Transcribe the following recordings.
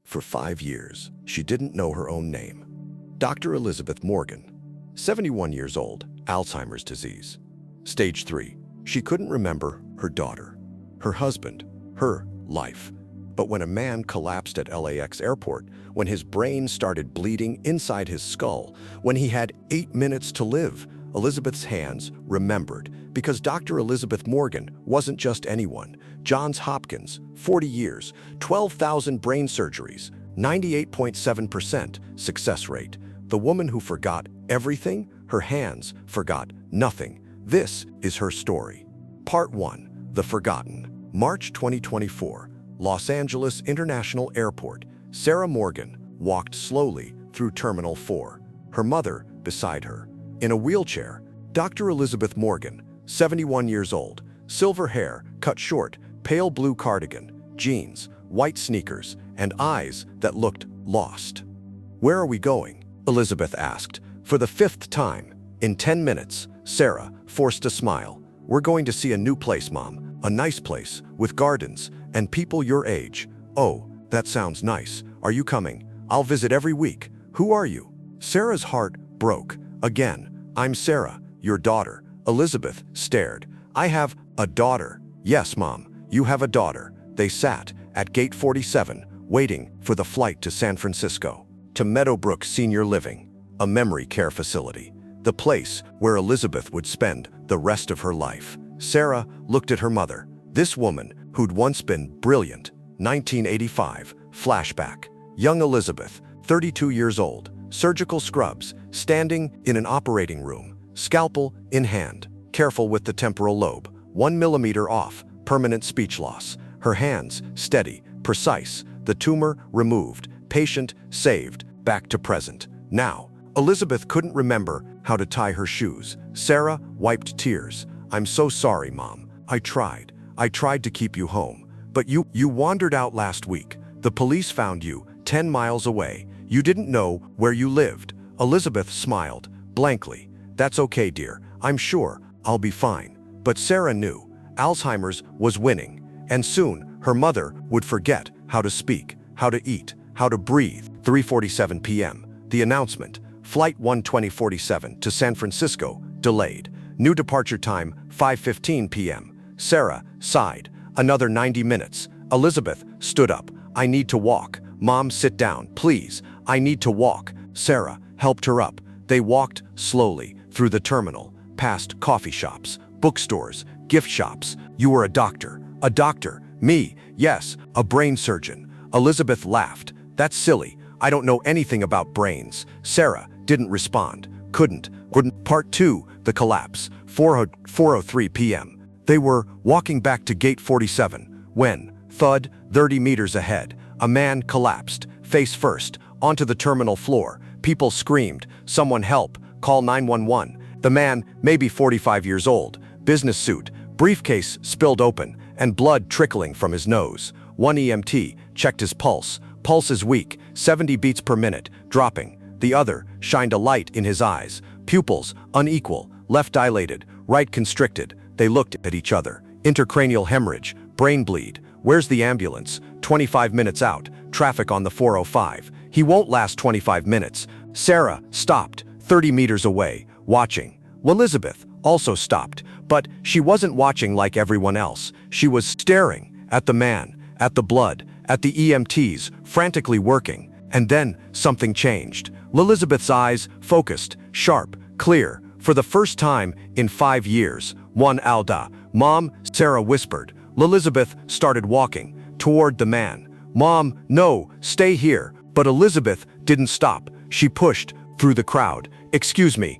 For 5 years, she didn't know her own name. Dr. Elizabeth Morgan, 71 years old, Alzheimer's disease. Stage 3. She couldn't remember her daughter, her husband, her life. But when a man collapsed at LAX airport, when his brain started bleeding inside his skull, when he had 8 minutes to live, Elizabeth's hands remembered, because Dr. Elizabeth Morgan wasn't just anyone. Johns Hopkins, 40 years, 12,000 brain surgeries, 98.7% success rate. The woman who forgot everything, her hands forgot nothing. This is her story. Part 1. The Forgotten. March 2024, Los Angeles International Airport. Sarah Morgan walked slowly through Terminal 4, her mother beside her. In a wheelchair, Dr. Elizabeth Morgan, 71 years old, silver hair, cut short, pale blue cardigan, jeans, white sneakers, and eyes that looked lost. "Where are we going?" Elizabeth asked. For the 5th time, in 10 minutes, Sarah forced a smile. "We're going to see a new place, Mom. A nice place, with gardens, and people your age." "Oh, that sounds nice. Are you coming? I'll visit every week." "Who are you?" Sarah's heart broke. Again, "I'm Sarah, your daughter." Elizabeth stared. "I have a daughter." "Yes, Mom, you have a daughter." They sat at Gate 47, waiting for the flight to San Francisco, to Meadowbrook Senior Living, a memory care facility, the place where Elizabeth would spend the rest of her life. Sarah looked at her mother, this woman who'd once been brilliant. 1985, flashback. Young Elizabeth, 32 years old, surgical scrubs, standing in an operating room, scalpel in hand, careful with the temporal lobe, 1 millimeter off, permanent speech loss. Her hands steady, precise, the tumor removed, patient saved, back to present. Now, Elizabeth couldn't remember how to tie her shoes. Sarah wiped tears. "I'm so sorry, Mom. I tried to keep you home. But you wandered out last week. The police found you 10 miles away. You didn't know where you lived." Elizabeth smiled blankly. "That's okay, dear. I'm sure I'll be fine." But Sarah knew Alzheimer's was winning, and soon her mother would forget how to speak, how to eat, how to breathe. 3:47 p.m. The announcement: Flight 12047 to San Francisco, delayed. New departure time, 5:15 p.m. Sarah sighed. Another 90 minutes. Elizabeth stood up. "I need to walk." "Mom, sit down, please. I need to walk." Sarah helped her up. They walked slowly through the terminal, past coffee shops, bookstores, gift shops. "You were a doctor." "A doctor? Me? Yes, a brain surgeon." Elizabeth laughed. "That's silly. I don't know anything about brains." Sarah didn't respond. Couldn't. Part 2, the collapse. 4:03 p.m. They were walking back to Gate 47 when, thud, 30 meters ahead, a man collapsed, face first, onto the terminal floor. People screamed, "Someone help, call 911. The man, maybe 45 years old, business suit, briefcase spilled open, and blood trickling from his nose. One EMT checked his pulse. Pulse is weak, 70 beats per minute, dropping. The other shined a light in his eyes. Pupils unequal, left dilated, right constricted. They looked at each other. Intracranial hemorrhage, brain bleed. Where's the ambulance? 25 minutes out, traffic on the 405. He won't last 25 minutes. Sarah stopped, 30 meters away, watching. Elizabeth also stopped, but she wasn't watching like everyone else. She was staring at the man, at the blood, at the EMTs, frantically working. And then something changed. Elizabeth's eyes focused, sharp, clear. For the first time in 5 years, one Alda. "Mom," Sarah whispered. Elizabeth started walking toward the man. "Mom, no, stay here." But Elizabeth didn't stop. She pushed through the crowd. Excuse me.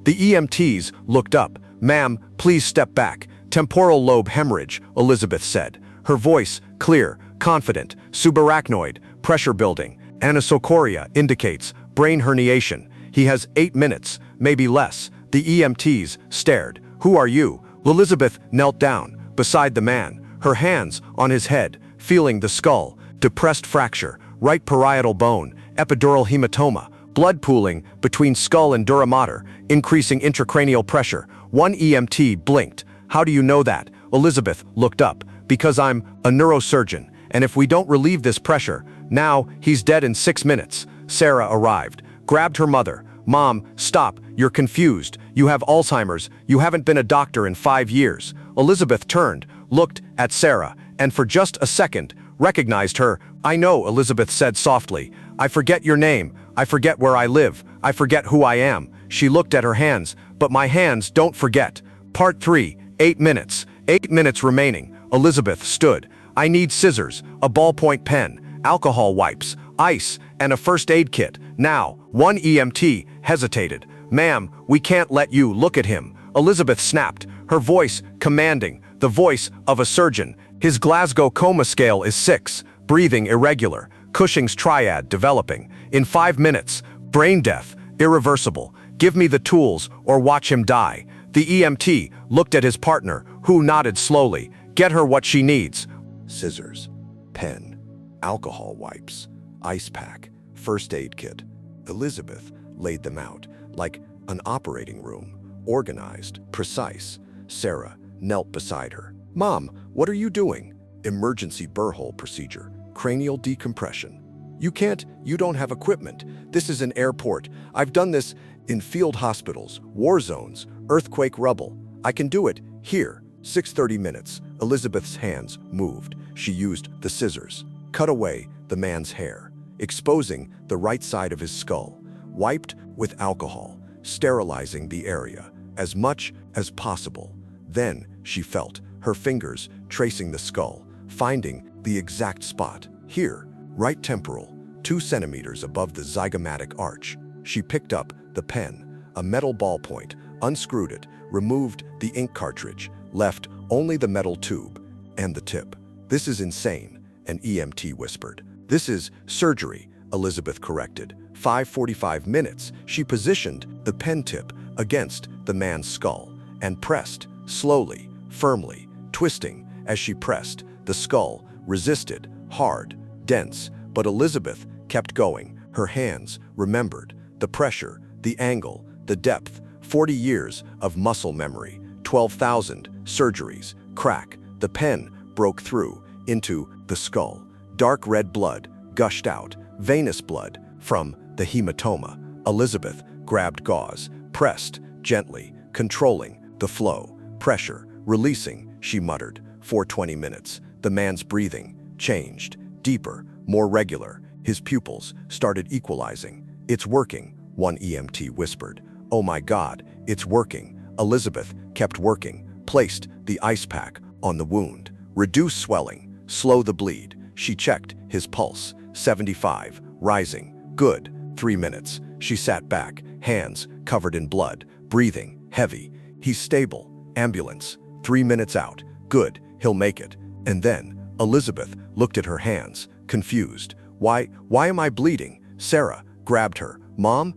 The EMTs looked up. "Ma'am, please step back. Temporal lobe hemorrhage," Elizabeth said. Her voice clear, confident. "Subarachnoid, pressure building. Anisocoria indicates brain herniation. He has 8 minutes, maybe less." The EMTs stared. "Who are you?" Elizabeth knelt down beside the man, her hands on his head, feeling the skull. Depressed fracture, right parietal bone, epidural hematoma, blood pooling between skull and dura mater, increasing intracranial pressure. One EMT blinked. "How do you know that?" Elizabeth looked up. "Because I'm a neurosurgeon, and if we don't relieve this pressure, now he's dead in 6 minutes. Sarah arrived, grabbed her mother. Mom, stop, you're confused. You have Alzheimer's. You haven't been a doctor in 5 years. Elizabeth turned, looked at Sarah, and for just a second, recognized her. I know, Elizabeth said softly. I forget your name. I forget where I live. I forget who I am. She looked at her hands, but my hands don't forget. Part 3, 8 minutes. 8 minutes remaining. Elizabeth stood. I need scissors, a ballpoint pen, alcohol wipes, ice, and a first aid kit. Now, one EMT hesitated. Ma'am, we can't let you look at him. Elizabeth snapped, her voice commanding, the voice of a surgeon. His Glasgow coma scale is 6, breathing irregular, Cushing's triad developing. In 5 minutes, brain death, irreversible. Give me the tools or watch him die. The EMT looked at his partner, who nodded slowly. Get her what she needs. Scissors, pen, alcohol wipes, ice pack, first aid kit. Elizabeth laid them out like an operating room, organized, precise. Sarah knelt beside her. Mom, what are you doing? Emergency burr-hole procedure, cranial decompression. You don't have equipment. This is an airport. I've done this in field hospitals, war zones, earthquake rubble. I can do it here. 6:30 minutes. Elizabeth's hands moved. She used the scissors, cut away the man's hair, exposing the right side of his skull, wiped with alcohol, sterilizing the area as much as possible. Then she felt her fingers tracing the skull, finding the exact spot. Here, right temporal, 2 centimeters above the zygomatic arch. She picked up the pen, a metal ballpoint, unscrewed it, removed the ink cartridge, left only the metal tube and the tip. This is insane, an EMT whispered. This is surgery, Elizabeth corrected. 5:45 minutes, she positioned the pen tip against the man's skull and pressed, slowly, firmly, twisting. As she pressed, the skull resisted, hard, dense, but Elizabeth kept going. Her hands remembered the pressure, the angle, the depth. 40 years of muscle memory, 12,000 surgeries. Crack, the pen broke through into the skull. Dark red blood gushed out, venous blood from the hematoma. Elizabeth grabbed gauze, pressed gently, controlling the flow. Pressure, releasing, she muttered. For 20 minutes, the man's breathing changed, deeper, more regular. His pupils started equalizing. It's working, one EMT whispered. Oh my God, it's working. Elizabeth kept working, placed the ice pack on the wound, reduce swelling, slow the bleed. She checked his pulse, 75, rising. Good. 3 minutes. She sat back, hands covered in blood, breathing heavy. He's stable. Ambulance. 3 minutes out. Good. He'll make it. And then Elizabeth looked at her hands, confused. Why am I bleeding? Sarah grabbed her. Mom.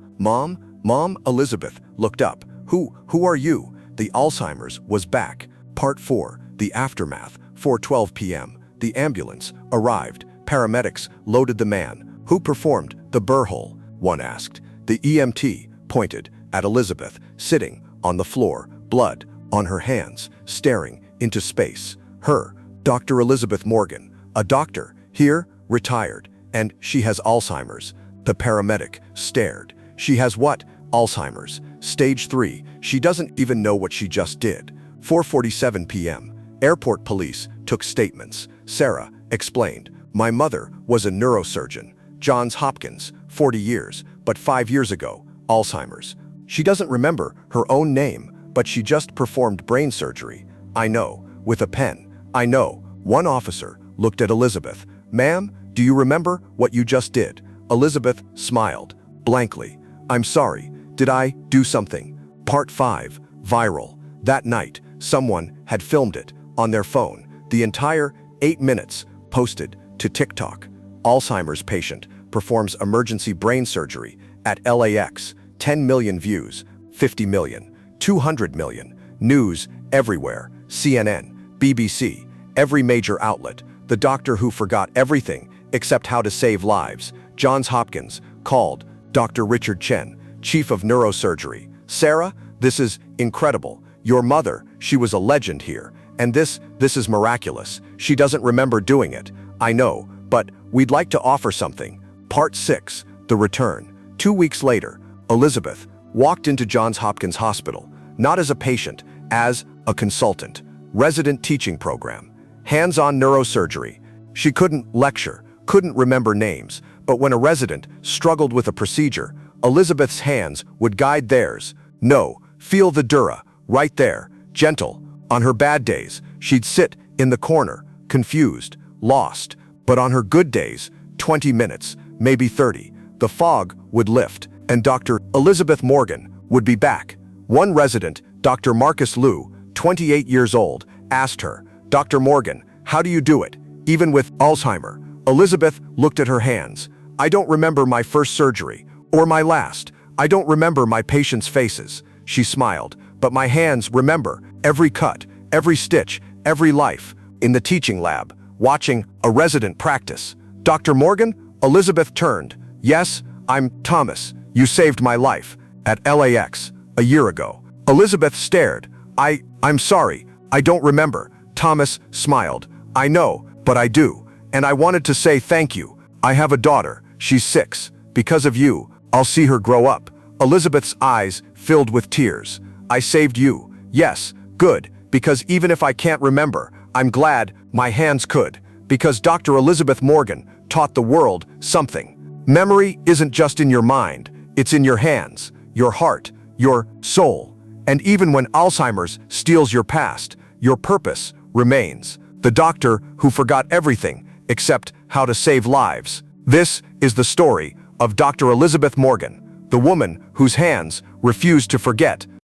Elizabeth looked up. Who are you? The Alzheimer's was back. Part 4. The aftermath. 4:12 p.m. The ambulance arrived. Paramedics loaded the man. Who performed the burr hole? One asked. The EMT pointed at Elizabeth, sitting on the floor, blood on her hands, staring into space. Her, Dr. Elizabeth Morgan, a doctor, here, retired, and she has Alzheimer's. The paramedic stared. She has what? Alzheimer's. Stage 3. She doesn't even know what she just did. 4:47 p.m. Airport police took statements. Sarah explained. My mother was a neurosurgeon. Johns Hopkins, 40 years, but 5 years ago, Alzheimer's. She doesn't remember her own name, but she just performed brain surgery. I know, with a pen. I know. One officer looked at Elizabeth. Ma'am, do you remember what you just did? Elizabeth smiled, blankly. I'm sorry, did I do something? Part 5, viral. That night, someone had filmed it on their phone. The entire 8 minutes posted to TikTok. Alzheimer's patient performs emergency brain surgery at LAX. 10 million views, 50 million, 200 million. News everywhere. CNN, BBC, every major outlet. The doctor who forgot everything except how to save lives. Johns Hopkins called Dr. Richard Chen, chief of neurosurgery. Sarah, this is incredible. Your mother, she was a legend here. And this is miraculous. She doesn't remember doing it. I know, but we'd like to offer something. Part 6, The Return. 2 weeks later, Elizabeth walked into Johns Hopkins Hospital, not as a patient, as a consultant. Resident teaching program. Hands-on neurosurgery. She couldn't lecture, couldn't remember names, but when a resident struggled with a procedure, Elizabeth's hands would guide theirs. No, feel the dura, right there, gentle. On her bad days, she'd sit in the corner, confused, lost. But on her good days, 20 minutes, maybe 30, the fog would lift, and Dr. Elizabeth Morgan would be back. One resident, Dr. Marcus Liu, 28 years old, asked her, "Dr. Morgan, how do you do it, even with Alzheimer?" Elizabeth looked at her hands. "I don't remember my first surgery, or my last. I don't remember my patients' faces." She smiled, "But my hands remember every cut, every stitch, every life." In the teaching lab, watching a resident practice. "Dr. Morgan?" Elizabeth turned. "Yes, I'm Thomas. You saved my life at LAX a year ago." Elizabeth stared. I'm sorry, I don't remember." Thomas smiled. "I know, but I do. And I wanted to say thank you. I have a daughter. She's 6. Because of you, I'll see her grow up." Elizabeth's eyes filled with tears. "I saved you. Yes, good, because even if I can't remember, I'm glad my hands could. Because Dr. Elizabeth Morgan taught the world something. Memory isn't just in your mind, it's in your hands, your heart, your soul. And even when Alzheimer's steals your past, your purpose remains. The doctor who forgot everything except how to save lives." This is the story of Dr. Elizabeth Morgan, the woman whose hands refused to forget